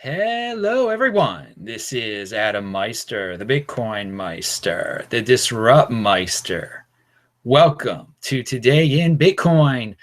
Hello, everyone. This is Adam Meister, the Bitcoin Meister, the Disrupt Meister. Welcome to Today in Bitcoin.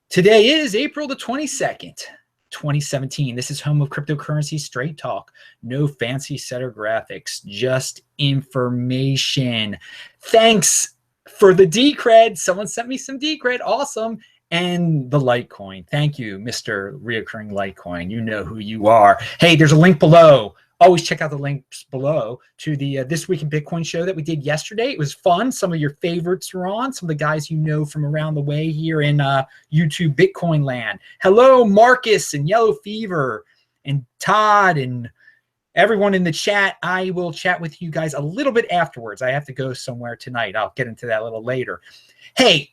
Today is April the 22nd, 2017. This is home of cryptocurrency straight talk. No fancy setter graphics, just information. Thanks for the D-cred. Someone sent me some D-cred. Awesome. And the Litecoin. Thank you, Mr. Reoccurring Litecoin. You know who you are. Hey, there's a link below. Always check out the links below to the This Week in Bitcoin show that we did yesterday. It was fun. Some of your favorites were on. Some of the guys you know from around the way here in YouTube Bitcoin land. Hello, Marcus and Yellow Fever and Todd and everyone in the chat. I will chat with you guys a little bit afterwards. I have to go somewhere tonight. I'll get into that a little later. Hey,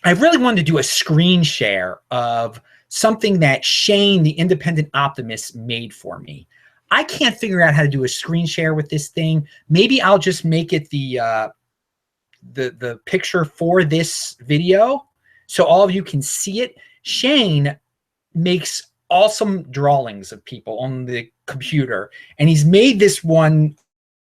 I really wanted to do a screen share of something that Shane, the independent optimist, made for me. I can't figure out how to do a screen share with this thing. Maybe I'll just make it the picture for this video so all of you can see it. Shane makes awesome drawings of people on the computer, and he's made this one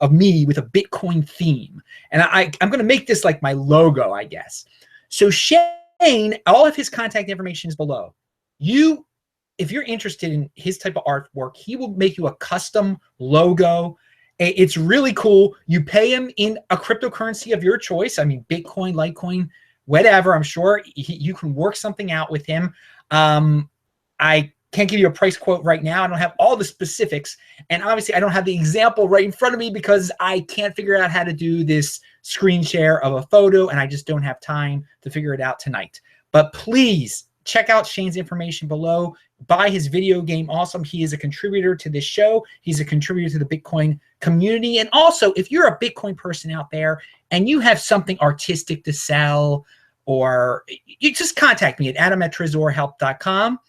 of me with a Bitcoin theme. And I'm going to make this like my logo, I guess. So Shane, all of his contact information is below. If you're interested in his type of artwork, he will make you a custom logo. It's really cool. You pay him in a cryptocurrency of your choice. I mean, Bitcoin, Litecoin, whatever. I'm sure you can work something out with him. I can't give you a price quote right now. I don't have all the specifics. And obviously, I don't have the example right in front of me because I can't figure out how to do this screen share of a photo, and I just don't have time to figure it out tonight. But please check out Shane's information below. Buy his video game. Awesome. He is a contributor to this show. He's a contributor to the Bitcoin community. And also, if you're a Bitcoin person out there and you have something artistic to sell, or you just contact me at adam@tresorhelp.com.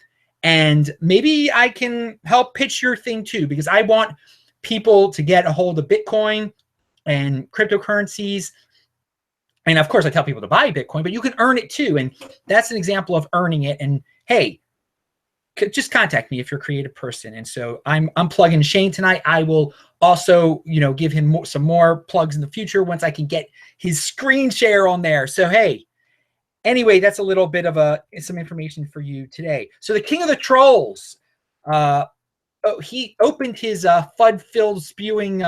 And maybe I can help pitch your thing too, because I want people to get a hold of Bitcoin and cryptocurrencies. And of course, I tell people to buy Bitcoin, but you can earn it too. And that's an example of earning it. And hey, just contact me if you're a creative person. And so I'm plugging Shane tonight. I will also, give him some more plugs in the future once I can get his screen share on there. So hey, anyway, that's a little bit of some information for you today. So the king of the trolls, he opened his FUD-filled spewing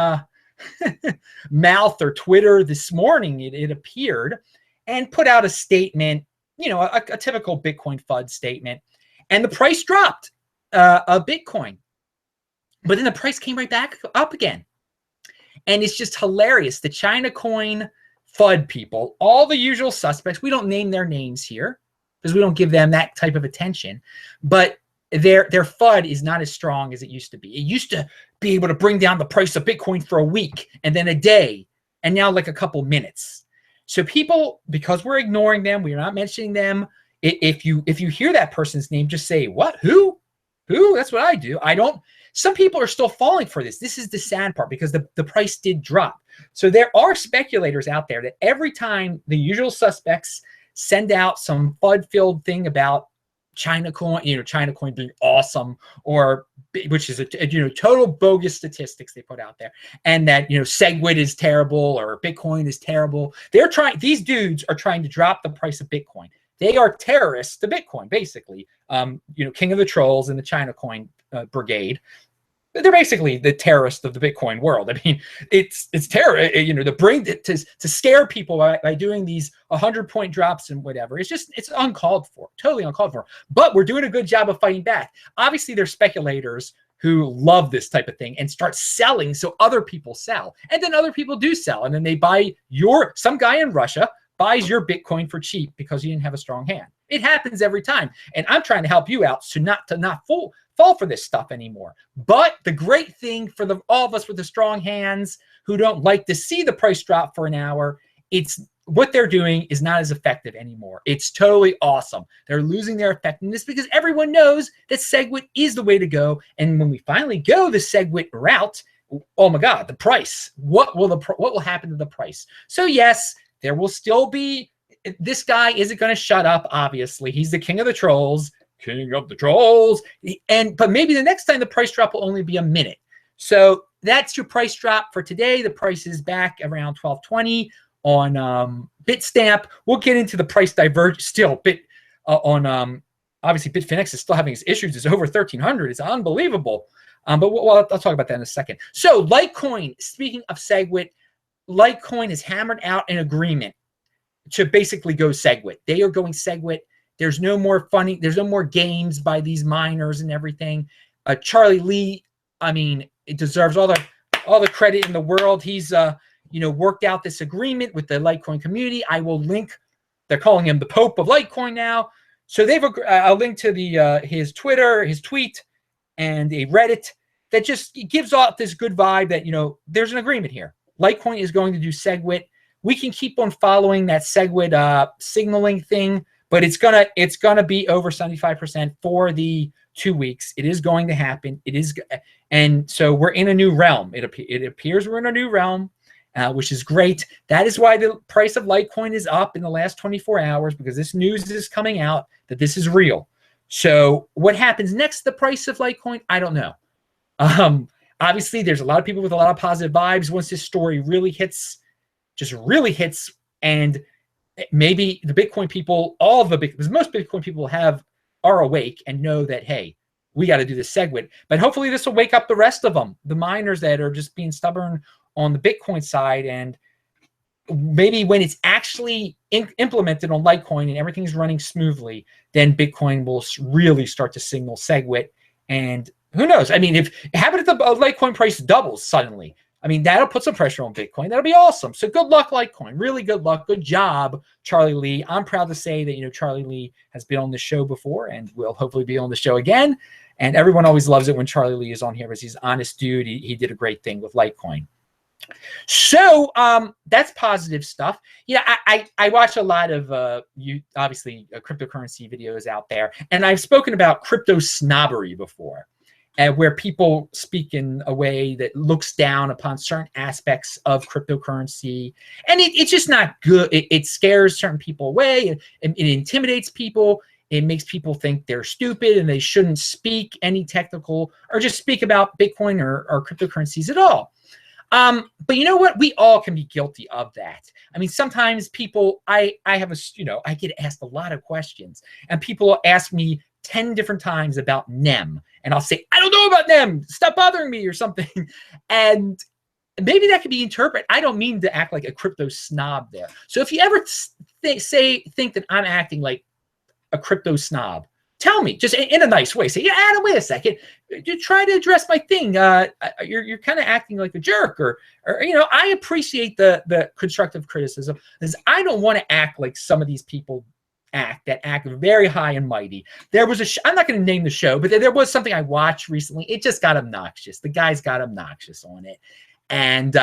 mouth or Twitter this morning, it appeared, and put out a statement, a typical Bitcoin FUD statement. And the price dropped of Bitcoin. But then the price came right back up again. And it's just hilarious. The Chinacoin FUD people, all the usual suspects, we don't name their names here because we don't give them that type of attention. But their FUD is not as strong as it used to be. It used to be able to bring down the price of Bitcoin for a week and then a day, and now like a couple minutes. So people, because we're ignoring them, we're not mentioning them. If you hear that person's name, just say, what? Who? That's what I do. Some people are still falling for this. This is the sad part because the price did drop. So there are speculators out there that every time the usual suspects send out some FUD-filled thing about Chinacoin, Chinacoin being awesome, or which is a total bogus statistics they put out there, and that Segwit is terrible or Bitcoin is terrible. These dudes are trying to drop the price of Bitcoin. They are terrorists to Bitcoin, basically. King of the trolls and the Chinacoin brigade. They're basically the terrorists of the Bitcoin world. I mean, it's terror, to bring to scare people by doing these 100-point drops and whatever. It's uncalled for, totally uncalled for. But we're doing a good job of fighting back. Obviously, there's speculators who love this type of thing and start selling so other people sell, and then other people do sell, and then they buy some guy in Russia buys your Bitcoin for cheap because you didn't have a strong hand. It happens every time, and I'm trying to help you out to not fall for this stuff anymore. But the great thing for all of us with the strong hands who don't like to see the price drop for an hour, it's what they're doing is not as effective anymore. It's totally awesome. They're losing their effectiveness because everyone knows that Segwit is the way to go. And when we finally go the Segwit route, oh my God, the price. What will happen to the price? So yes, there will still be. This guy isn't going to shut up. Obviously, he's the king of the trolls. king of the trolls. But maybe the next time the price drop will only be a minute. So that's your price drop for today. The price is back around 12.20 on Bitstamp. We'll get into the price divergence still. Obviously Bitfinex is still having its issues. It's over 1,300. It's unbelievable. But I'll talk about that in a second. So Litecoin, speaking of Segwit, Litecoin has hammered out an agreement to basically go Segwit. They are going Segwit. There's no more funding. There's no more games by these miners and everything. Charlie Lee, I mean, it deserves all the credit in the world. He's worked out this agreement with the Litecoin community. I will link. They're calling him the Pope of Litecoin now. So I'll link to his Twitter, his tweet, and a Reddit that just gives off this good vibe that there's an agreement here. Litecoin is going to do Segwit. We can keep on following that Segwit signaling thing, but it's gonna be over 75% for the 2 weeks. It is going to happen. It is, and so we're in a new realm. It appears we're in a new realm, which is great. That is why the price of Litecoin is up in the last 24 hours, because this news is coming out that this is real. So what happens next to the price of Litecoin, I don't know. Obviously, there's a lot of people with a lot of positive vibes once this story really hits, and maybe the Bitcoin people, because most Bitcoin people are awake and know that, hey, we got to do this Segwit. But hopefully this will wake up the rest of them, the miners that are just being stubborn on the Bitcoin side. And maybe when it's actually implemented on Litecoin and everything's running smoothly, then Bitcoin will really start to signal Segwit. And who knows? I mean, if happen if the Litecoin price doubles suddenly, I mean, that'll put some pressure on Bitcoin. That'll be awesome. So good luck, Litecoin. Really good luck. Good job, Charlie Lee. I'm proud to say that, Charlie Lee has been on the show before and will hopefully be on the show again. And everyone always loves it when Charlie Lee is on here because he's an honest dude. He did a great thing with Litecoin. So that's positive stuff. I watch a lot of obviously cryptocurrency videos out there, and I've spoken about crypto snobbery before, where people speak in a way that looks down upon certain aspects of cryptocurrency, and it's just not good. It scares certain people away. It intimidates people. It makes people think they're stupid and they shouldn't speak any technical or just speak about Bitcoin or cryptocurrencies at all. But you know what? We all can be guilty of that. I mean, sometimes people, I get asked a lot of questions, and people ask me 10 different times about NEM, and I'll say, I don't know about NEM, stop bothering me or something. And maybe that could be interpreted. I don't mean to act like a crypto snob there. So if you ever think that I'm acting like a crypto snob, tell me, just in a nice way. Say, yeah, Adam, wait a second. You try to address my thing. You're kind of acting like a jerk, or I appreciate the constructive criticism, because I don't want to act like some of these people that act very high and mighty. There was I'm not going to name the show, but there was something I watched recently. It just got obnoxious. The guys got obnoxious on it, and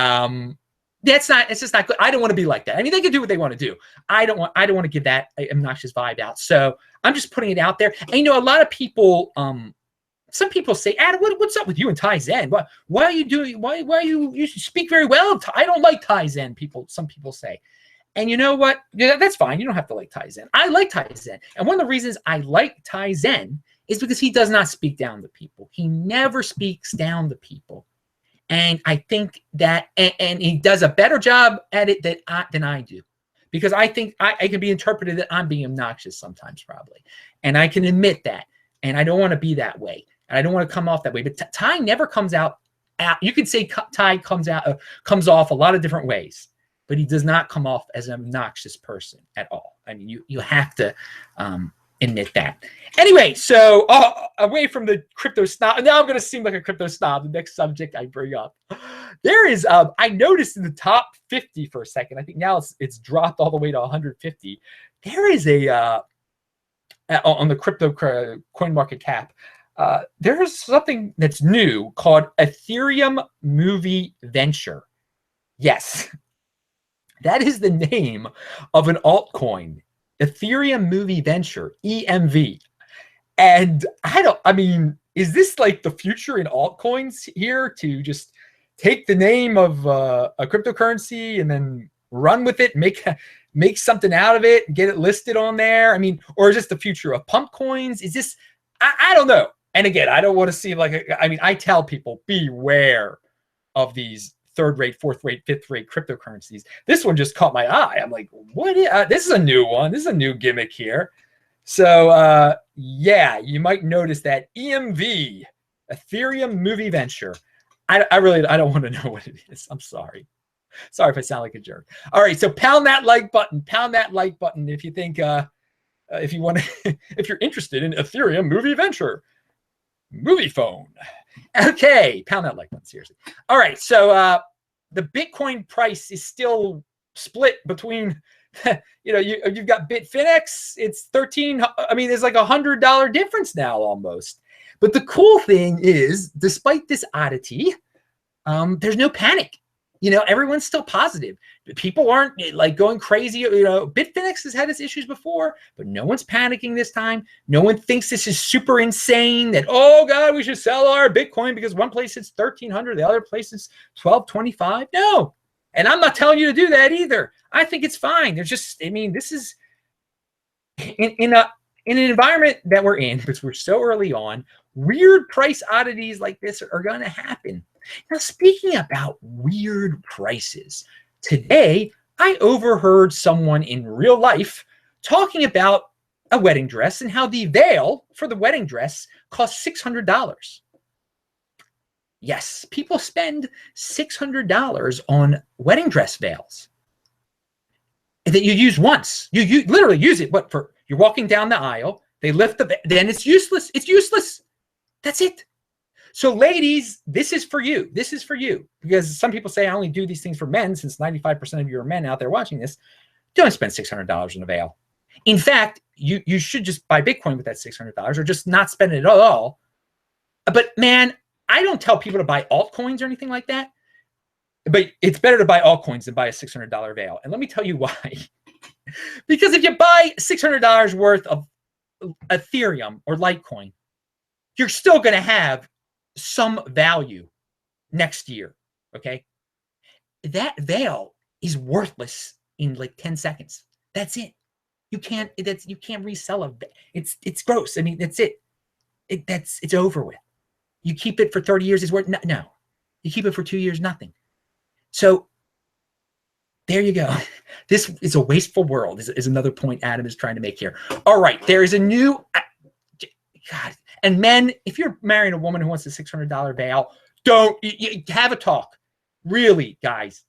it's just not good. I don't want to be like that. I mean, they can do what they want to do. I don't want to give that obnoxious vibe out. So I'm just putting it out there. And a lot of people, some people say, Adam, what's up with you and Tizen? Why are you doing? Why you speak very well? I don't like Tizen. Some people say. And you know what? Yeah, that's fine. You don't have to like Tizen. I like Tizen. And one of the reasons I like Tizen is because he does not speak down to people. He never speaks down to people. And I think that, and he does a better job at it than I do, because I think I can be interpreted that I'm being obnoxious sometimes, probably. And I can admit that. And I don't want to be that way. And I don't want to come off that way. But Ty never comes out. You could say Ty comes off a lot of different ways, but he does not come off as an obnoxious person at all. I mean, you have to admit that. Anyway, so away from the crypto snob, now I'm going to seem like a crypto snob. The next subject I bring up, there is I noticed in the top 50 for a second. I think now it's dropped all the way to 150. There is on the crypto coin market cap. There's something that's new called Ethereum Movie Venture. Yes, that is the name of an altcoin. Ethereum Movie Venture, EMV. And is this like the future in altcoins here, to just take the name of a cryptocurrency and then run with it, make make something out of it and get it listed on there? I mean, or is this the future of pump coins? Is this, I don't know. And again, I don't want to see like, I mean, I tell people beware of these third rate, fourth rate, fifth rate cryptocurrencies. This one just caught my eye. I'm like, what? This is a new one. This is a new gimmick here. So yeah, you might notice that EMV, Ethereum movie venture. I don't want to know what it is. I'm sorry. Sorry if I sound like a jerk. All right, so pound that like button. Pound that like button if you think, if you want to, if you're interested in Ethereum movie venture, movie phone. Okay, pound that like button, seriously. All right, so the Bitcoin price is still split between, you know, you've got Bitfinex. It's 13. I mean, there's like $100 difference now almost. But the cool thing is, despite this oddity, there's no panic. You know, everyone's still positive. People aren't like going crazy. You know, Bitfinex has had its issues before, but no one's panicking this time. No one thinks this is super insane that, oh God, we should sell our Bitcoin because one place it's 1,300, the other place it's 1,225. No. And I'm not telling you to do that either. I think it's fine. There's just, I mean, this is in an environment that we're in, because we're so early on, weird price oddities like this are going to happen. Now, speaking about weird prices, today I overheard someone in real life talking about a wedding dress and how the veil for the wedding dress costs $600. Yes, people spend $600 on wedding dress veils that you use once. You literally use it. What for? You're walking down the aisle. They lift the, then it's useless. It's useless. That's it. So ladies, this is for you. This is for you. Because some people say I only do these things for men, since 95% of you are men out there watching this. Don't spend $600 on a veil. In fact, you should just buy Bitcoin with that $600 or just not spend it at all. But man, I don't tell people to buy altcoins or anything like that. But it's better to buy altcoins than buy a $600 veil. And let me tell you why. Because if you buy $600 worth of Ethereum or Litecoin, you're still going to have some value next year, okay? That veil is worthless in like 10 seconds. That's it. You can't resell it. It's gross. I mean, that's it. It's over with. You keep it for 30 years, it's worth no. You keep it for 2 years, nothing. So there you go. This is a wasteful world, is another point Adam is trying to make here. All right, there is a new, God, and men, if you're marrying a woman who wants a $600 veil, don't you have a talk. Really, guys,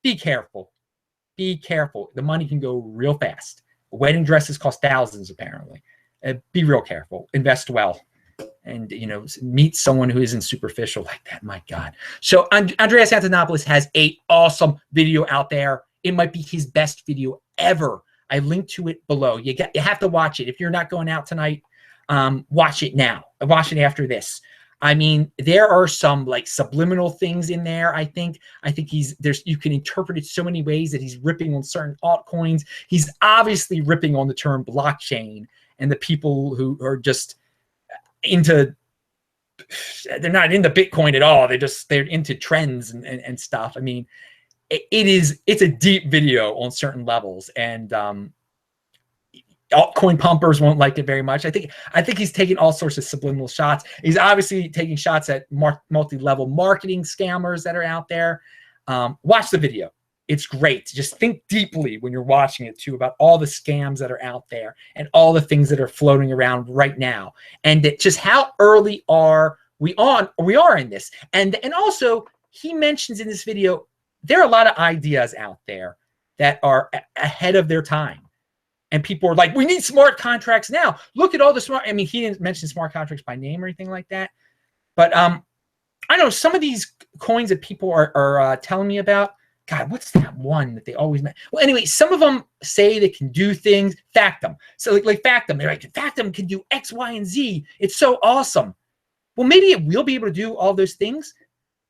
be careful. Be careful. The money can go real fast. Wedding dresses cost thousands, apparently. Be real careful. Invest well. And, you know, meet someone who isn't superficial like that. My God. So Andreas Antonopoulos has an awesome video out there. It might be his best video ever. I linked to it below. You have to watch it. If you're not going out tonight, watch it now. Watch it after this. I mean, there are some like subliminal things in there. I think you can interpret it so many ways that he's ripping on certain altcoins. He's obviously ripping on the term blockchain and the people who are just they're not into Bitcoin at all. They're into trends and stuff. I mean, it's a deep video on certain levels, and altcoin pumpers won't like it very much. I think he's taking all sorts of subliminal shots. He's obviously taking shots at multi-level marketing scammers that are out there. Watch the video. It's great. Just think deeply when you're watching it too about all the scams that are out there and all the things that are floating around right now, and that just how early we are in this. And also he mentions in this video there are a lot of ideas out there that are ahead of their time. And people are like, we need smart contracts now. Look at all the smart. I mean, he didn't mention smart contracts by name or anything like that. But I know some of these coins that people are telling me about. God, what's that one that they always make? Well, anyway, some of them say they can do things. Factum. So like Factum, they're like, Factum can do X, Y, and Z. It's so awesome. Well, maybe it will be able to do all those things,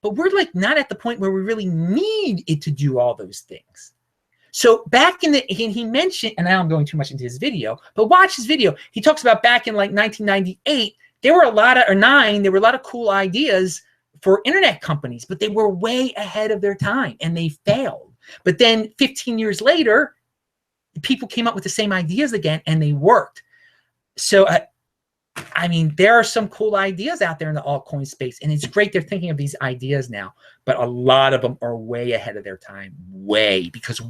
but we're like not at the point where we really need it to do all those things. So back and he mentioned, and now I'm going too much into his video, but watch his video. He talks about back in like 1998, there were a lot of cool ideas for internet companies, but they were way ahead of their time and they failed. But then 15 years later, people came up with the same ideas again, and they worked. So, I mean, there are some cool ideas out there in the altcoin space, and it's great they're thinking of these ideas now, but a lot of them are way ahead of their time, because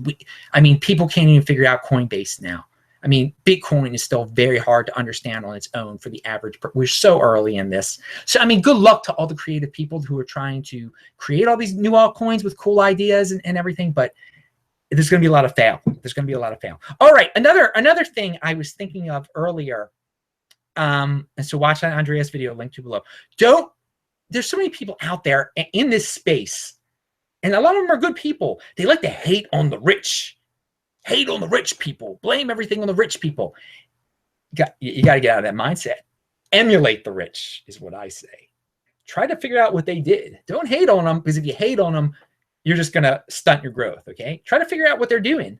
I mean, people can't even figure out Coinbase now. I mean, Bitcoin is still very hard to understand on its own for the average. We're so early in this. So, I mean, good luck to all the creative people who are trying to create all these new altcoins with cool ideas and everything, but there's going to be a lot of fail. There's going to be a lot of fail. All right, another thing I was thinking of earlier, and so watch that Andreas video, link to below. There's so many people out there in this space, and a lot of them are good people. They like to hate on the rich. Hate on the rich people. Blame everything on the rich people. You got to get out of that mindset. Emulate the rich is what I say. Try to figure out what they did. Don't hate on them, because if you hate on them, you're just going to stunt your growth, okay? Try to figure out what they're doing.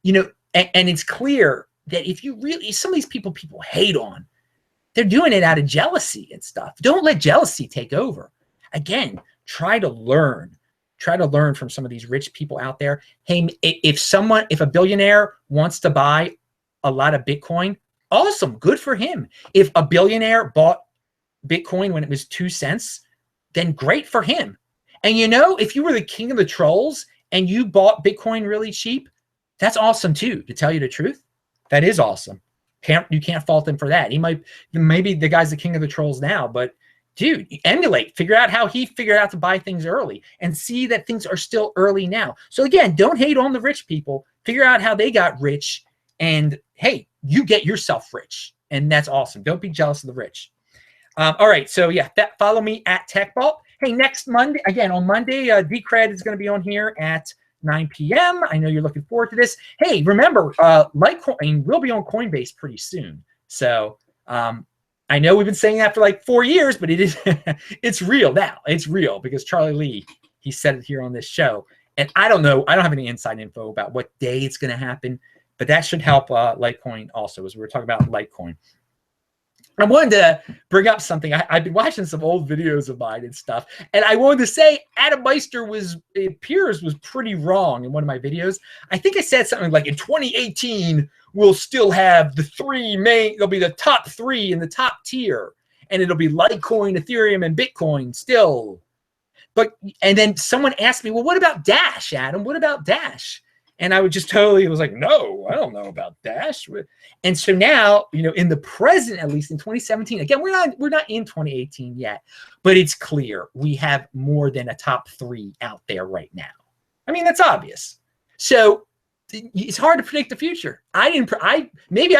You know, and it's clear that if you really, some of these people hate on, they're doing it out of jealousy and stuff. Don't let jealousy take over. Again, try to learn. Try to learn from some of these rich people out there. Hey, if a billionaire wants to buy a lot of Bitcoin, awesome, good for him. If a billionaire bought Bitcoin when it was 2 cents, then great for him. And you know, if you were the king of the trolls and you bought Bitcoin really cheap, that's awesome too, to tell you the truth. That is awesome. You can't fault him for that. Maybe the guy's the king of the trolls now, but dude, emulate, figure out how he figured out to buy things early, and see that things are still early now. So again, don't hate on the rich people. Figure out how they got rich, and hey, you get yourself rich, and that's awesome. Don't be jealous of the rich. All right, so yeah, follow me at TechBalt. Hey, next Monday, again, on Monday, Decred is going to be on here at 9 p.m. I know you're looking forward to this. Hey, remember, Litecoin will be on Coinbase pretty soon. So, I know we've been saying that for like 4 years, but it is it's real now. It's real because Charlie Lee, he said it here on this show. And I don't know, I don't have any inside info about what day it's going to happen, but that should help Litecoin also, as we were talking about Litecoin. I wanted to bring up something. I've been watching some old videos of mine and stuff, and I wanted to say Adam Meister it appears was pretty wrong in one of my videos. I think I said something like in 2018, we'll still have there'll be the top 3 in the top tier, and it'll be Litecoin, Ethereum, and Bitcoin still. And then someone asked me, well, what about Dash, Adam? What about Dash? And I was like, no, I don't know about Dash. And so now, you know, in the present, at least in 2017, again, we're not in 2018 yet, but it's clear we have more than a top 3 out there right now. I mean, that's obvious. So it's hard to predict the future. Maybe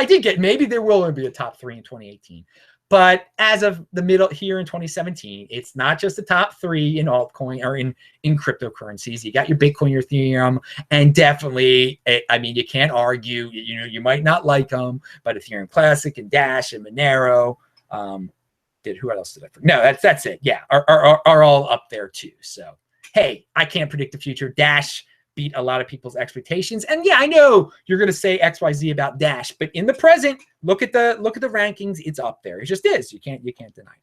there will be a top 3 in 2018. But as of the middle here in 2017, it's not just the top 3 in altcoin or in cryptocurrencies. You got your Bitcoin, your Ethereum, and definitely, I mean, you can't argue. You know, you might not like them, but Ethereum Classic and Dash and Monero. Who else did I forget? No, that's it. Yeah, are all up there too. So hey, I can't predict the future. Dash beat a lot of people's expectations. And yeah, I know you're going to say XYZ about Dash, but in the present, look at the rankings. It's up there. It just is. You can't deny it.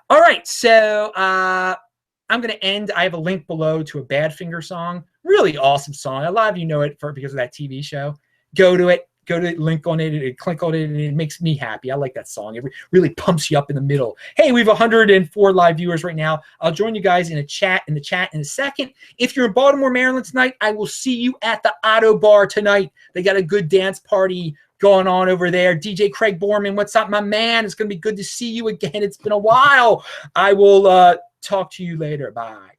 All right. So I'm going to end. I have a link below to a Badfinger song. Really awesome song. A lot of you know it because of that TV show. Go to it. Go to link on it and click on it, and it makes me happy. I like that song. It really pumps you up in the middle. Hey, we have 104 live viewers right now. I'll join you guys in the chat in a second. If you're in Baltimore, Maryland tonight, I will see you at the Auto Bar tonight. They got a good dance party going on over there. DJ Craig Borman, what's up, my man? It's going to be good to see you again. It's been a while. I will talk to you later. Bye.